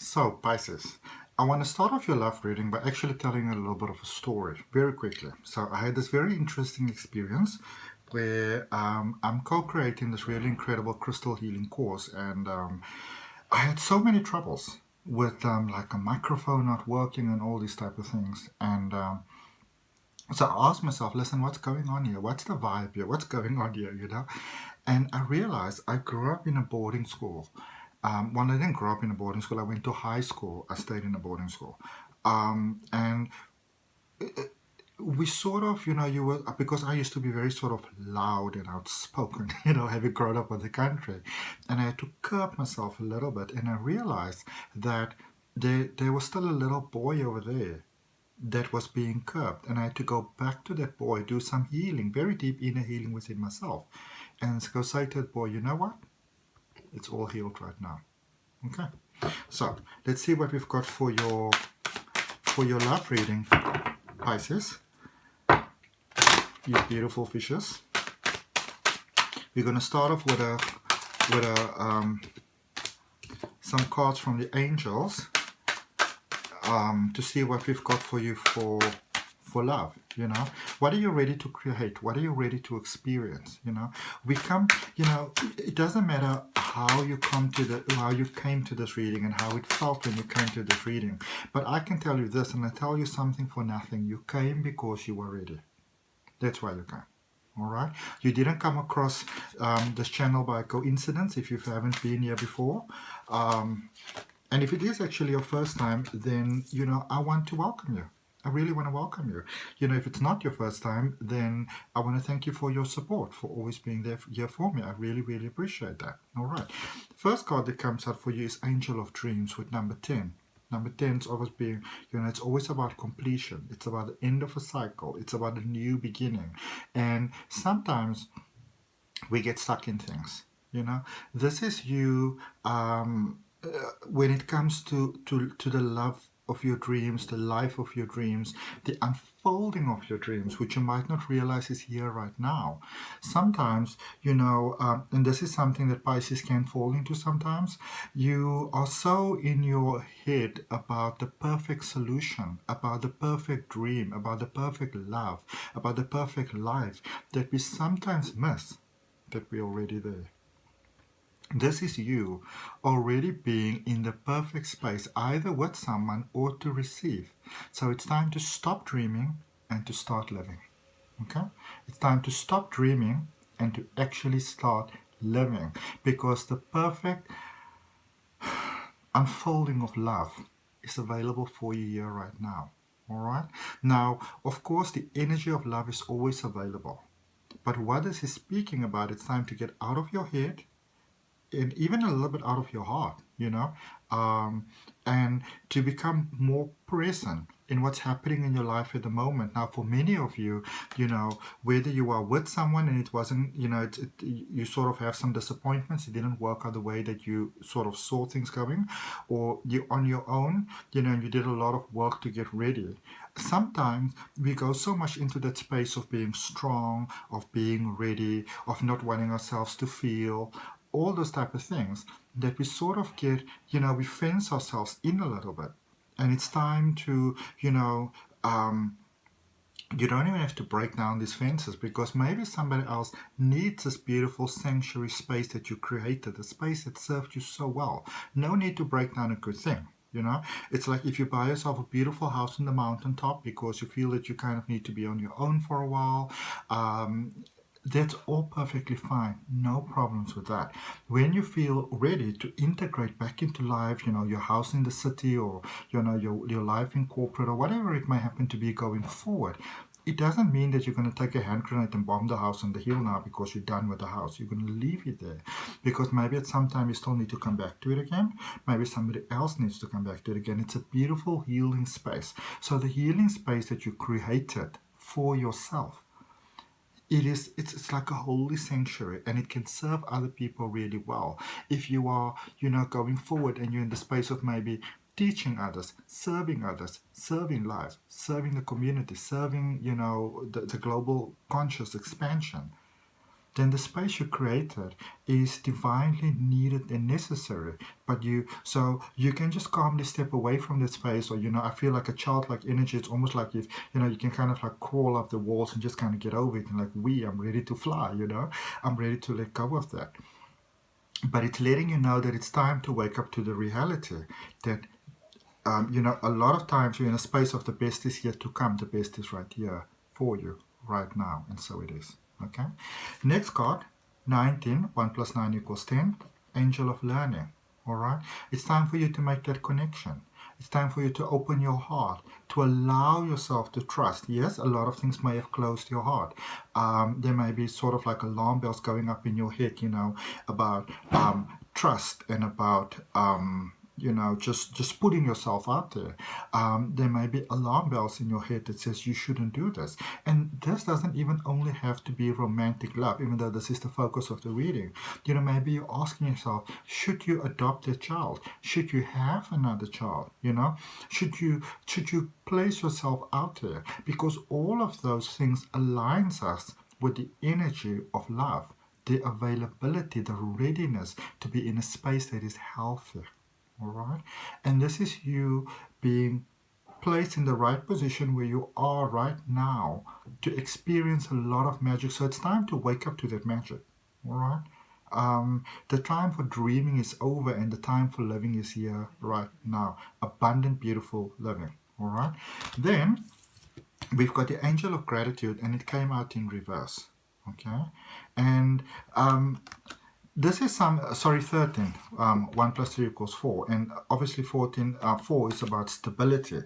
So, Pisces, I want to start off your love reading by actually telling you a little bit of a story very quickly. So, I had this very interesting experience where I'm co-creating this really incredible crystal healing course, and I had so many troubles with like a microphone not working and all these type of things. And so I asked myself, listen, what's going on here? What's the vibe here? What's going on here? And I realized I grew up in a boarding school. Well, I didn't grow up in a boarding school. I went to high school. I stayed in a boarding school. And we sort of, you were, because I used to be very sort of loud and outspoken, having grown up in the country. And I had to curb myself a little bit. And I realized that there was still a little boy over there that was being curbed, and I had to go back to that boy, do some healing, very deep inner healing within myself, and go say to that boy, you know what? It's all healed right now. Okay. So let's see what we've got for your love reading, Pisces. You beautiful fishes. We're going to start off with some cards from the angels. To see what we've got for you for love. What are you ready to create? What are you ready to experience? We come, it doesn't matter how you came to this reading and how it felt when you came to this reading, but I can tell you this, and I tell you something for nothing. You came because you were ready. That's why you came. All right, you didn't come across this channel by coincidence if you haven't been here before. And if it is actually your first time, then, I want to welcome you. I really want to welcome you. If it's not your first time, then I want to thank you for your support, for always being there here for me. I really, really appreciate that. All right. The first card that comes out for you is Angel of Dreams with number 10. Number 10 is always being, it's always about completion. It's about the end of a cycle. It's about a new beginning. And sometimes we get stuck in things, This is you... when it comes to the love of your dreams, the life of your dreams, the unfolding of your dreams, which you might not realize is here right now. Sometimes, and this is something that Pisces can fall into sometimes, you are so in your head about the perfect solution, about the perfect dream, about the perfect love, about the perfect life, that we sometimes miss that we're already there. This is you already being in the perfect space, either with someone or to receive. So it's time to stop dreaming and to start living. Okay? It's time to stop dreaming and to actually start living, because the perfect unfolding of love is available for you here right now. All right? Now, of course, the energy of love is always available. But what this is speaking about, it's time to get out of your head, and even a little bit out of your heart, and to become more present in what's happening in your life at the moment. Now, for many of you, whether you are with someone and it wasn't, you sort of have some disappointments, it didn't work out the way that you sort of saw things going, or you're on your own, and you did a lot of work to get ready. Sometimes we go so much into that space of being strong, of being ready, of not wanting ourselves to feel, all those type of things, that we sort of get, we fence ourselves in a little bit. And it's time to, you don't even have to break down these fences, because maybe somebody else needs this beautiful sanctuary space that you created, the space that served you so well. No need to break down a good thing. It's like if you buy yourself a beautiful house on the mountaintop because you feel that you kind of need to be on your own for a while. That's all perfectly fine. No problems with that. When you feel ready to integrate back into life, your house in the city, or, your life in corporate, or whatever it may happen to be going forward, it doesn't mean that you're going to take a hand grenade and bomb the house on the hill now because you're done with the house. You're going to leave it there, because maybe at some time you still need to come back to it again. Maybe somebody else needs to come back to it again. It's a beautiful healing space. So the healing space that you created for yourself, it's like a holy sanctuary, and it can serve other people really well. If you are, going forward and you're in the space of maybe teaching others, serving life, serving the community, serving, the global conscious expansion, then the space you created is divinely needed and necessary. But so you can just calmly step away from that space, or I feel like a childlike energy. It's almost like if you can kind of like crawl up the walls and just kind of get over it, and like I'm ready to fly. I'm ready to let go of that. But it's letting you know that it's time to wake up to the reality that a lot of times you're in a space of the best is yet to come. The best is right here for you right now, and so it is. Okay. Next card, 19. 1 plus 9 equals 10. Angel of Learning. All right. It's time for you to make that connection. It's time for you to open your heart, to allow yourself to trust. Yes, a lot of things may have closed your heart. There may be sort of like alarm bells going up in your head, about trust and about just putting yourself out there. There may be alarm bells in your head that says you shouldn't do this. And this doesn't even only have to be romantic love, even though this is the focus of the reading. Maybe you're asking yourself, should you adopt a child? Should you have another child? Should you place yourself out there? Because all of those things aligns us with the energy of love, the availability, the readiness to be in a space that is healthy. All right, and this is you being placed in the right position where you are right now to experience a lot of magic. So it's time to wake up to that magic. All right, the time for dreaming is over, and the time for living is here right now. Abundant, beautiful living. All right, then we've got the Angel of Gratitude, and it came out in reverse. Okay, and this is 13. 1 plus 3 equals 4. And obviously 4 is about stability,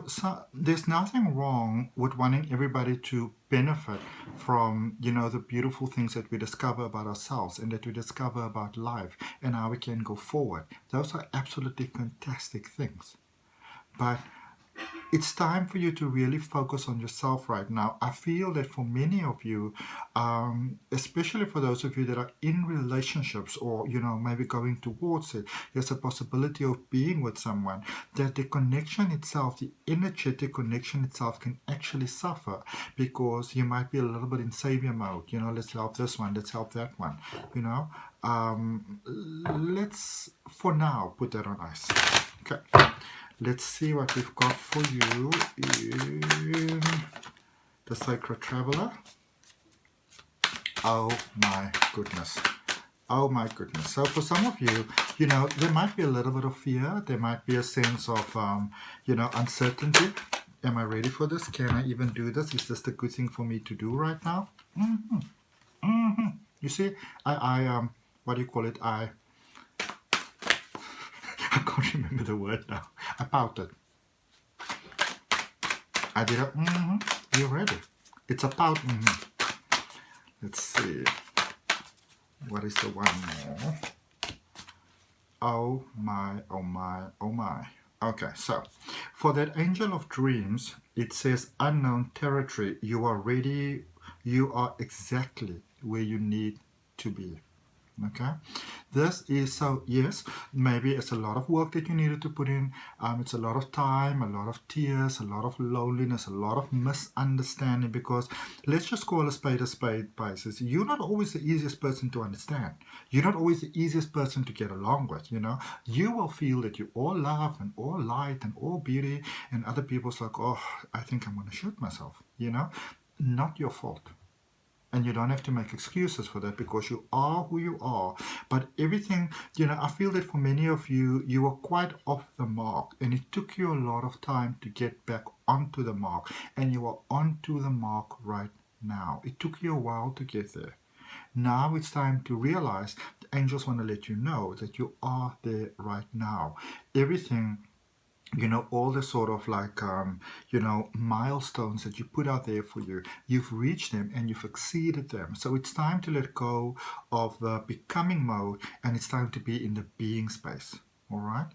So there's nothing wrong with wanting everybody to benefit from, the beautiful things that we discover about ourselves and that we discover about life and how we can go forward. Those are absolutely fantastic things. But it's time for you to really focus on yourself right now. I feel that for many of you, especially for those of you that are in relationships or, maybe going towards it, there's a possibility of being with someone, that the connection itself, the energetic connection itself can actually suffer because you might be a little bit in savior mode. Let's help this one, let's help that one, let's, for now, put that on ice. Okay. Let's see what we've got for you in the Sakura Traveler. Oh my goodness. Oh my goodness. So for some of you, there might be a little bit of fear. There might be a sense of, uncertainty. Am I ready for this? Can I even do this? Is this the good thing for me to do right now? You see, I what do you call it? I can't remember the word now. I pouted. I did a You're ready. It's a pout. Let's see. What is the one more? Oh my, oh my, oh my. Okay, so for that Angel of Dreams, it says unknown territory. You are ready. You are exactly where you need to be. Okay, this is, so yes, maybe it's a lot of work that you needed to put in. It's a lot of time, a lot of tears, a lot of loneliness, a lot of misunderstanding, because let's just call a spade, Pisces. You're not always the easiest person to understand. You're not always the easiest person to get along with. You will feel that you're all love and all light and all beauty, and other people's like, oh, I think I'm going to shoot myself. Not your fault. And you don't have to make excuses for that, because you are who you are. But everything, I feel that for many of you, you were quite off the mark. And it took you a lot of time to get back onto the mark. And you are onto the mark right now. It took you a while to get there. Now it's time to realize the angels want to let you know that you are there right now. Everything, all the sort of like, milestones that you put out there for you, you've reached them and you've exceeded them. So it's time to let go of the becoming mode, and it's time to be in the being space. All right.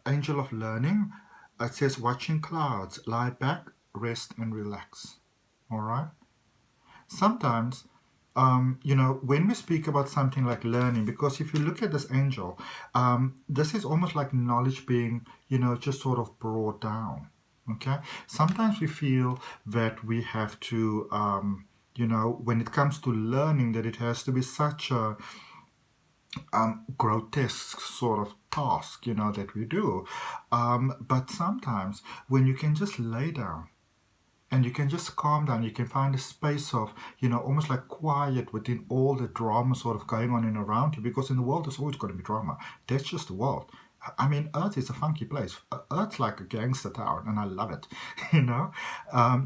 Angel of Learning, it says watching clouds, lie back, rest and relax. All right. Sometimes, when we speak about something like learning, because if you look at this angel, this is almost like knowledge being, just sort of brought down. Okay, sometimes we feel that we have to, you know, when it comes to learning, that it has to be such a grotesque sort of task, you know, that we do. But sometimes when you can just lay down and you can just calm down, you can find a space of, you know, almost like quiet within all the drama sort of going on and around you, because in the world there's always going to be drama. That's just the world. I mean, Earth is a funky place. Earth's like a gangster town, and I love it. You know,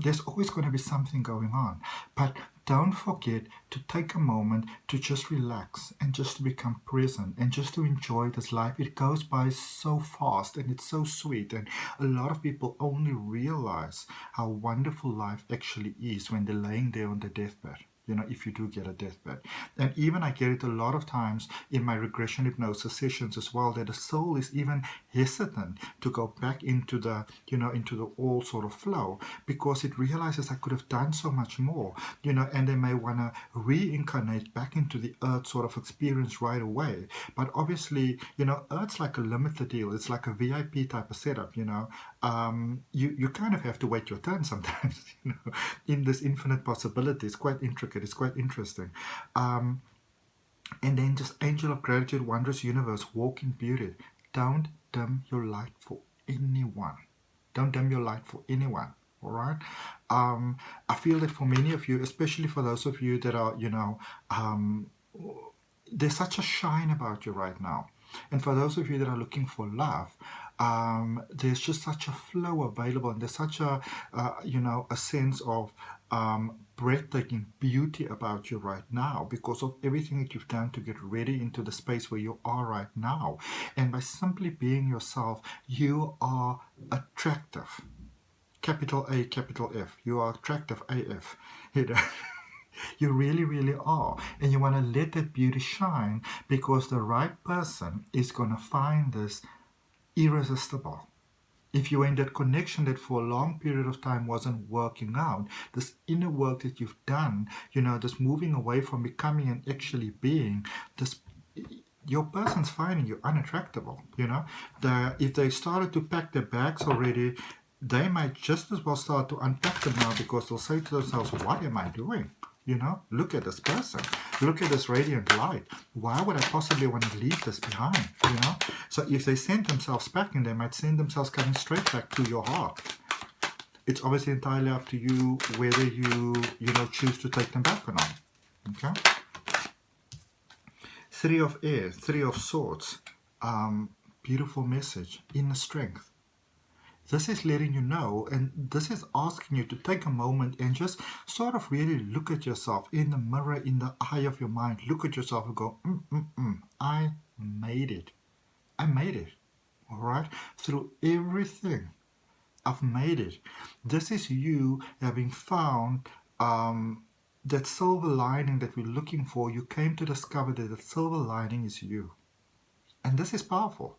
there's always going to be something going on. But don't forget to take a moment to just relax and just to become present and just to enjoy this life. It goes by so fast and it's so sweet. And a lot of people only realize how wonderful life actually is when they're laying there on their deathbed. You know, if you do get a deathbed. And even I get it a lot of times in my regression hypnosis sessions as well, that the soul is even hesitant to go back into the, you know, into the all sort of flow, because it realizes I could have done so much more, you know, and they may want to reincarnate back into the earth sort of experience right away. But obviously, you know, earth's like a limited deal. It's like a VIP type of setup, you know. You kind of have to wait your turn sometimes, you know, in this infinite possibility. It's quite intricate. It's quite interesting. And then just angel of gratitude, wondrous universe, walk in beauty. Don't dim your light for anyone. Don't dim your light for anyone. All right. I feel that for many of you, especially for those of you that are, you know, there's such a shine about you right now. And for those of you that are looking for love, there's just such a flow available, and there's such a, you know, a sense of breathtaking beauty about you right now, because of everything that you've done to get ready into the space where you are right now. And by simply being yourself, you are attractive. Capital A, capital F. You are attractive AF. You know? You really, really are. And you want to let that beauty shine, because the right person is going to find this irresistible. If you were in that connection that for a long period of time wasn't working out, this inner work that you've done, you know, this moving away from becoming and actually being, this, your person's finding you unattractable, you know. If they started to pack their bags already, they might just as well start to unpack them now, because they'll say to themselves, what am I doing? You know, look at this person. Look at this radiant light. Why would I possibly want to leave this behind? You know? So if they send themselves packing, they might send themselves coming straight back to your heart. It's obviously entirely up to you whether you know, choose to take them back or not. Okay? Three of Air, Three of Swords. Beautiful message. Inner strength. This is letting you know, and this is asking you to take a moment and just sort of really look at yourself in the mirror, in the eye of your mind. Look at yourself and go, I made it. I made it. All right? Through everything, I've made it. This is you having found that silver lining that we're looking for. You came to discover that the silver lining is you. And this is powerful,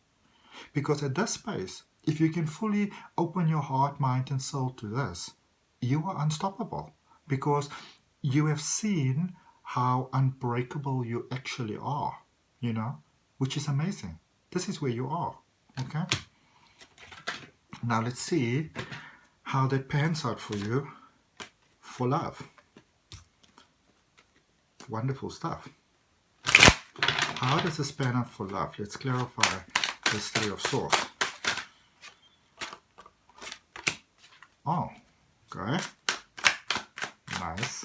because at this space, if you can fully open your heart, mind, and soul to this, you are unstoppable, because you have seen how unbreakable you actually are, you know, which is amazing. This is where you are, okay? Now let's see how that pans out for you for love. Wonderful stuff. How does this pan out for love? Let's clarify this Three of Swords. Oh, okay. Nice.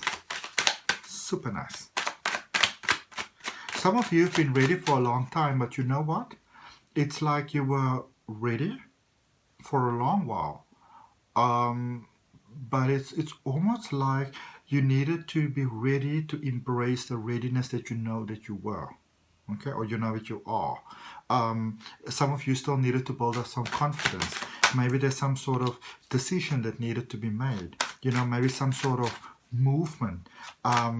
Super nice. Some of you have been ready for a long time, but you know what? It's like you were ready for a long while. But it's almost like you needed to be ready to embrace the readiness that you know that you were. Okay, or you know that you are. Some of you still needed to build up some confidence. Maybe there's some sort of decision that needed to be made. You know, maybe some sort of movement. Okay.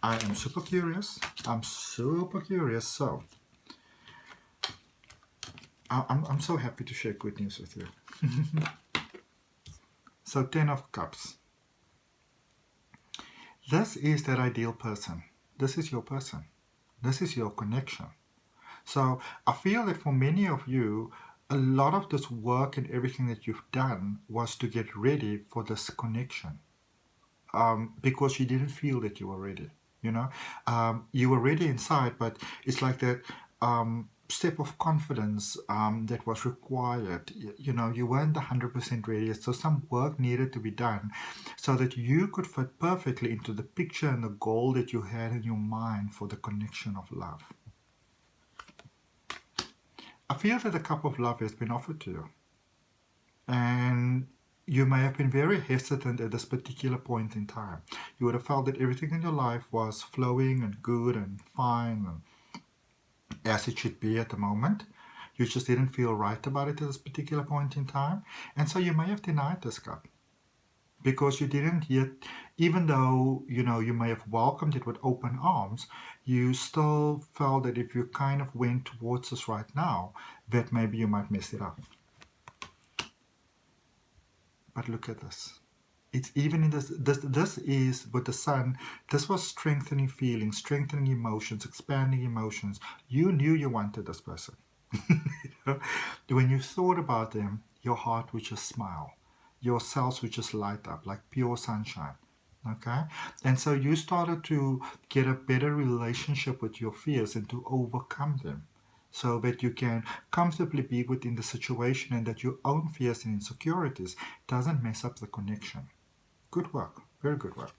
I am super curious. So, I'm so happy to share good news with you. So, 10 of Cups. This is that ideal person. This is your person. This is your connection. So I feel that for many of you, a lot of this work and everything that you've done was to get ready for this connection, because you didn't feel that you were ready. You know, you were ready inside, but it's like that step of confidence that was required. You know, you weren't 100% ready, so some work needed to be done so that you could fit perfectly into the picture and the goal that you had in your mind for the connection of love. I feel that a cup of love has been offered to you, and you may have been very hesitant at this particular point in time. You would have felt that everything in your life was flowing and good and fine and as it should be at the moment. You just didn't feel right about it at this particular point in time. And so you may have denied this cup because you didn't yet, even though, you know, you may have welcomed it with open arms, you still felt that if you kind of went towards this right now, that maybe you might mess it up. But look at this. It's even in this is with the sun. This was strengthening feelings, strengthening emotions, expanding emotions. You knew you wanted this person. When you thought about them, your heart would just smile. Your cells would just light up like pure sunshine. Okay? And so you started to get a better relationship with your fears and to overcome them, so that you can comfortably be within the situation and that your own fears and insecurities doesn't mess up the connection. Good work. Very good work.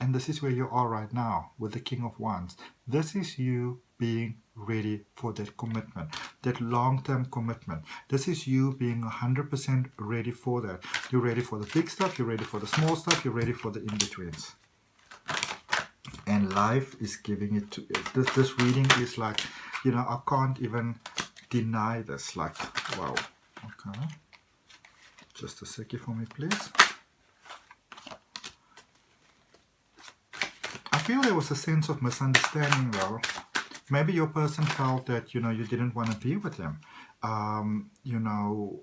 And this is where you are right now with the King of Wands. This is you being ready for that commitment, that long-term commitment. This is you being 100% ready for that. You're ready for the big stuff, you're ready for the small stuff, you're ready for the in-betweens. And life is giving it to you. This reading is like, you know, I can't even deny this. Like, wow. Okay. Just a second for me, please. I feel there was a sense of misunderstanding though. Maybe your person felt that, you know, you didn't want to be with him. You know,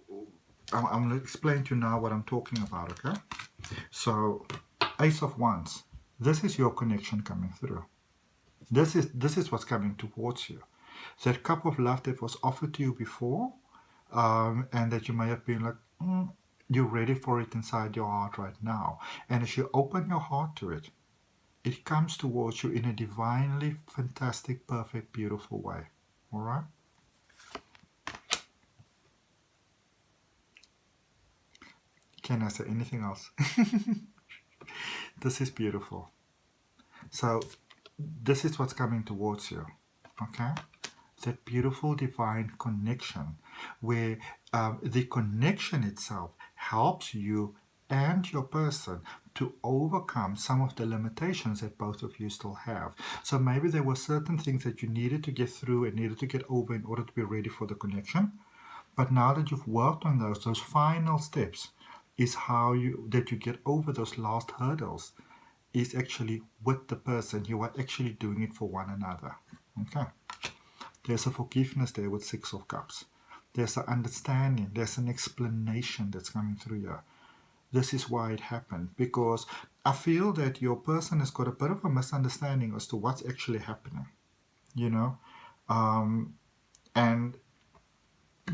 I'm going to explain to you now what I'm talking about, okay? So, Ace of Wands. This is your connection coming through. This is what's coming towards you. That cup of love that was offered to you before, and that you may have been like, you're ready for it inside your heart right now. And as you open your heart to it, it comes towards you in a divinely fantastic, perfect, beautiful way. All right? Can I say anything else? This is beautiful. So, this is what's coming towards you. Okay? That beautiful divine connection where the connection itself helps you and your person to overcome some of the limitations that both of you still have. So maybe there were certain things that you needed to get through and needed to get over in order to be ready for the connection. But now that you've worked on those final steps is how you get over those last hurdles is actually with the person. You are actually doing it for one another. Okay. There's a forgiveness there with Six of Cups. There's an understanding. There's an explanation that's coming through here. This is why it happened, because I feel that your person has got a bit of a misunderstanding as to what's actually happening, you know, and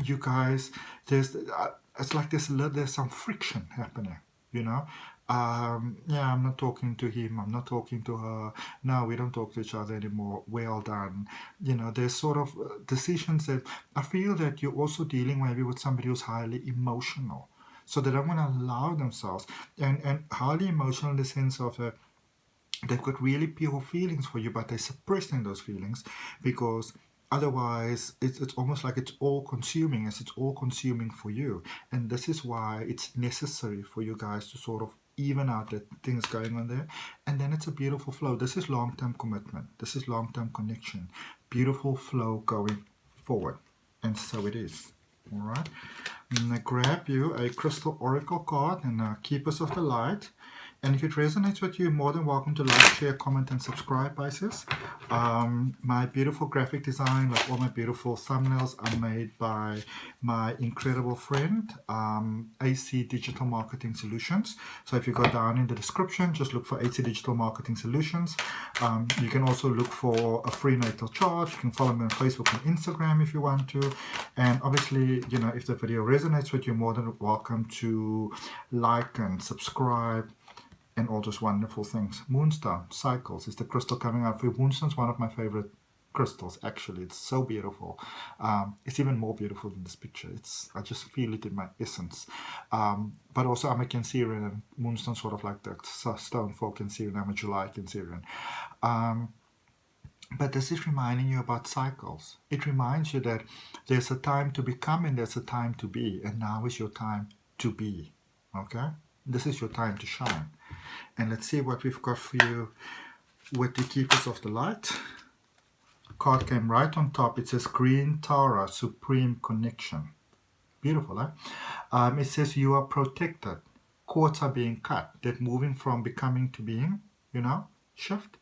you guys, it's like there's some friction happening, you know. Yeah, I'm not talking to him, I'm not talking to her, no, we don't talk to each other anymore, we're all done. You know, there's sort of decisions that I feel that you're also dealing maybe with somebody who's highly emotional. So they don't want to allow themselves, and highly emotional in the sense of that they've got really pure feelings for you, but they're suppressing those feelings because otherwise it's almost like it's all consuming, as it's all consuming for you. And this is why it's necessary for you guys to sort of even out the things going on there, and then it's a beautiful flow. This is long-term commitment, this is long-term connection, beautiful flow going forward, and so it is. All right, I'm going to grab you a crystal oracle card and Keepers of the Light, And if it resonates with you, you're more than welcome to like, share, comment, and subscribe, Pisces. My beautiful graphic design, like all my beautiful thumbnails, are made by my incredible friend, AC Digital Marketing Solutions. So if you go down in the description, just look for AC Digital Marketing Solutions. You can also look for a free natal chart. You can follow me on Facebook and Instagram if you want to. And obviously, you know, if the video resonates with you, you're more than welcome to like and subscribe and all those wonderful things. Moonstone Cycles is the crystal coming out for you. Moonstone's one of my favorite crystals, actually. It's so beautiful. It's even more beautiful than this picture. I just feel it in my essence. But also I'm a Cancerian, and Moonstone's sort of like the stone for Cancerian. I'm a July Cancerian. But this is reminding you about cycles. It reminds you that there's a time to become and there's a time to be, and now is your time to be. Okay? This is your time to shine. And let's see what we've got for you with the Keepers of the Light. Card came right on top. It says Green Tara, Supreme Connection. Beautiful, eh? It says you are protected. Cords are being cut. That moving from becoming to being, you know, shift.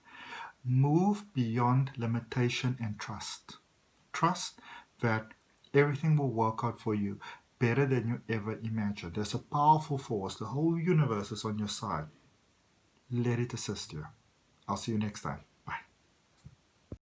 Move beyond limitation and trust. Trust that everything will work out for you better than you ever imagined. There's a powerful force. The whole universe is on your side. Let it assist you. I'll see you next time.